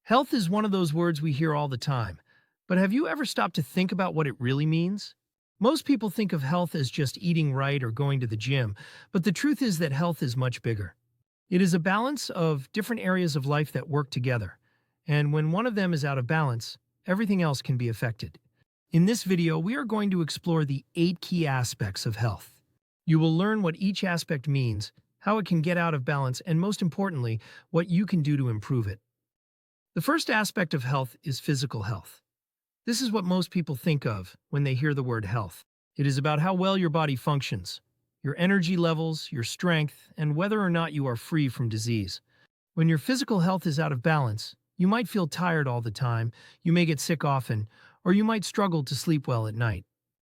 Health is one of those words we hear all the time, but have you ever stopped to think about what it really means? Most people think of health as just eating right or going to the gym, but the truth is that health is much bigger. It is a balance of different areas of life that work together, and when one of them is out of balance, everything else can be affected. In this video, we are going to explore the 8 key aspects of health. You will learn what each aspect means, how it can get out of balance, and most importantly, what you can do to improve it. The first aspect of health is physical health. This is what most people think of when they hear the word health. It is about how well your body functions, your energy levels, your strength, and whether or not you are free from disease. When your physical health is out of balance, you might feel tired all the time, you may get sick often, or you might struggle to sleep well at night.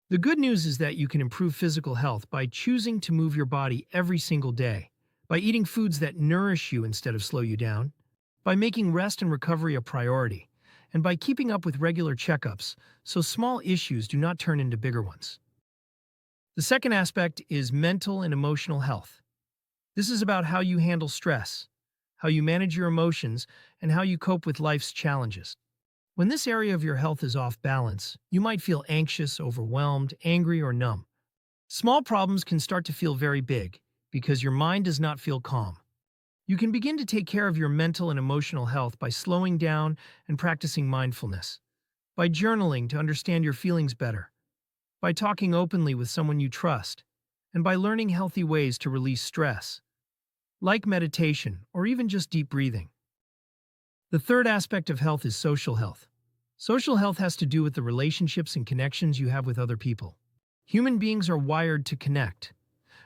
The good news is that you can improve physical health by choosing to move your body every single day, by eating foods that nourish you instead of slow you down, by making rest and recovery a priority, and by keeping up with regular checkups so small issues do not turn into bigger ones. The second aspect is mental and emotional health. This is about how you handle stress, how you manage your emotions, and how you cope with life's challenges. When this area of your health is off balance, you might feel anxious, overwhelmed, angry, or numb. Small problems can start to feel very big because your mind does not feel calm. You can begin to take care of your mental and emotional health by slowing down and practicing mindfulness, by journaling to understand your feelings better, by talking openly with someone you trust, and by learning healthy ways to release stress, like meditation or even just deep breathing. The third aspect of health is social health. Social health has to do with the relationships and connections you have with other people. Human beings are wired to connect.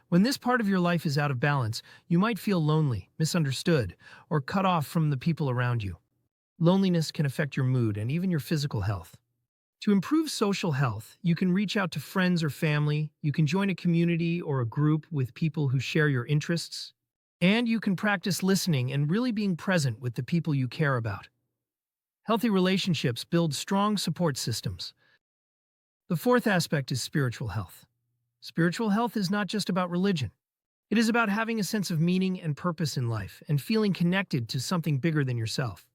When this part of your life is out of balance, you might feel lonely, misunderstood, or cut off from the people around you. Loneliness can affect your mood and even your physical health. To improve social health, you can reach out to friends or family, you can join a community or a group with people who share your interests, and you can practice listening and really being present with the people you care about. Healthy relationships build strong support systems. The fourth aspect is spiritual health. Spiritual health is not just about religion. It is about having a sense of meaning and purpose in life and feeling connected to something bigger than yourself.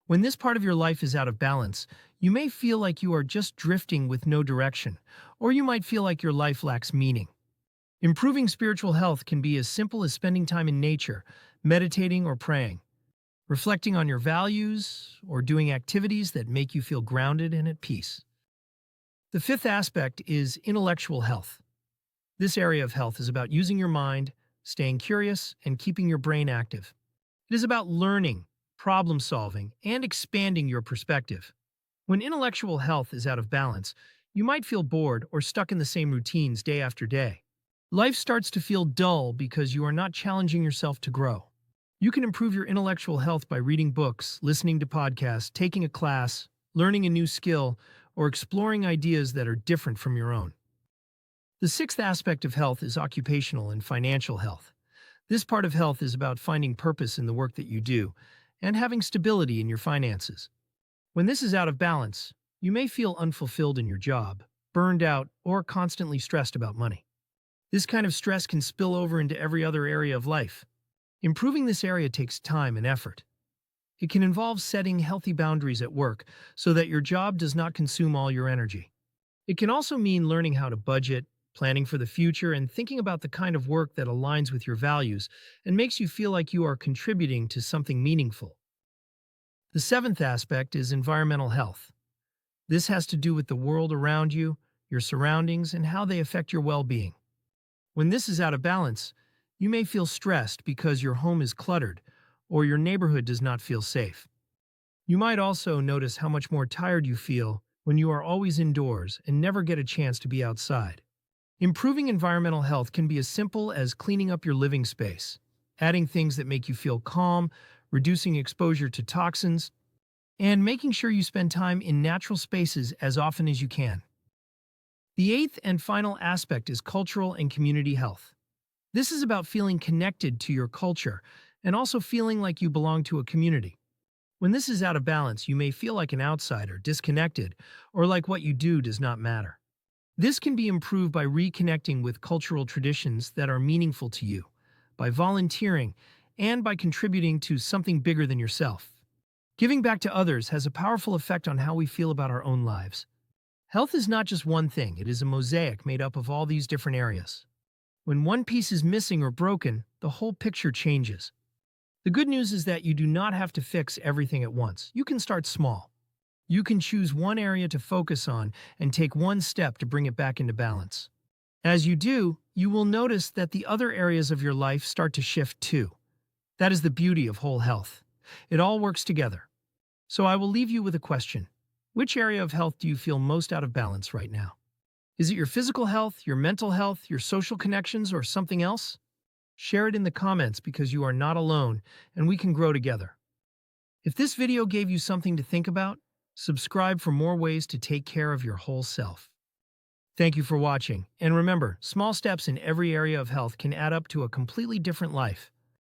When this part of your life is out of balance, you may feel like you are just drifting with no direction, or you might feel like your life lacks meaning. Improving spiritual health can be as simple as spending time in nature, meditating or praying, reflecting on your values, or doing activities that make you feel grounded and at peace. The fifth aspect is intellectual health. This area of health is about using your mind, staying curious, and keeping your brain active. It is about learning, problem solving, and expanding your perspective. When intellectual health is out of balance, you might feel bored or stuck in the same routines day after day. Life starts to feel dull because you are not challenging yourself to grow. You can improve your intellectual health by reading books, listening to podcasts, taking a class, learning a new skill, or exploring ideas that are different from your own. The sixth aspect of health is occupational and financial health. This part of health is about finding purpose in the work that you do and having stability in your finances. When this is out of balance, you may feel unfulfilled in your job, burned out, or constantly stressed about money. This kind of stress can spill over into every other area of life. Improving this area takes time and effort. It can involve setting healthy boundaries at work so that your job does not consume all your energy. It can also mean learning how to budget, planning for the future, and thinking about the kind of work that aligns with your values and makes you feel like you are contributing to something meaningful. The seventh aspect is environmental health. This has to do with the world around you, your surroundings, and how they affect your well-being. When this is out of balance, you may feel stressed because your home is cluttered or your neighborhood does not feel safe. You might also notice how much more tired you feel when you are always indoors and never get a chance to be outside. Improving environmental health can be as simple as cleaning up your living space, adding things that make you feel calm, reducing exposure to toxins, and making sure you spend time in natural spaces as often as you can. The eighth and final aspect is cultural and community health. This is about feeling connected to your culture and also feeling like you belong to a community. When this is out of balance, you may feel like an outsider, disconnected, or like what you do does not matter. This can be improved by reconnecting with cultural traditions that are meaningful to you, by volunteering, and by contributing to something bigger than yourself. Giving back to others has a powerful effect on how we feel about our own lives. Health is not just one thing, it is a mosaic made up of all these different areas. When one piece is missing or broken, the whole picture changes. The good news is that you do not have to fix everything at once. You can start small. You can choose one area to focus on and take one step to bring it back into balance. As you do, you will notice that the other areas of your life start to shift too. That is the beauty of whole health. It all works together. So I will leave you with a question. Which area of health do you feel most out of balance right now? Is it your physical health, your mental health, your social connections, or something else? Share it in the comments because you are not alone and we can grow together. If this video gave you something to think about, subscribe for more ways to take care of your whole self. Thank you for watching, and remember, small steps in every area of health can add up to a completely different life.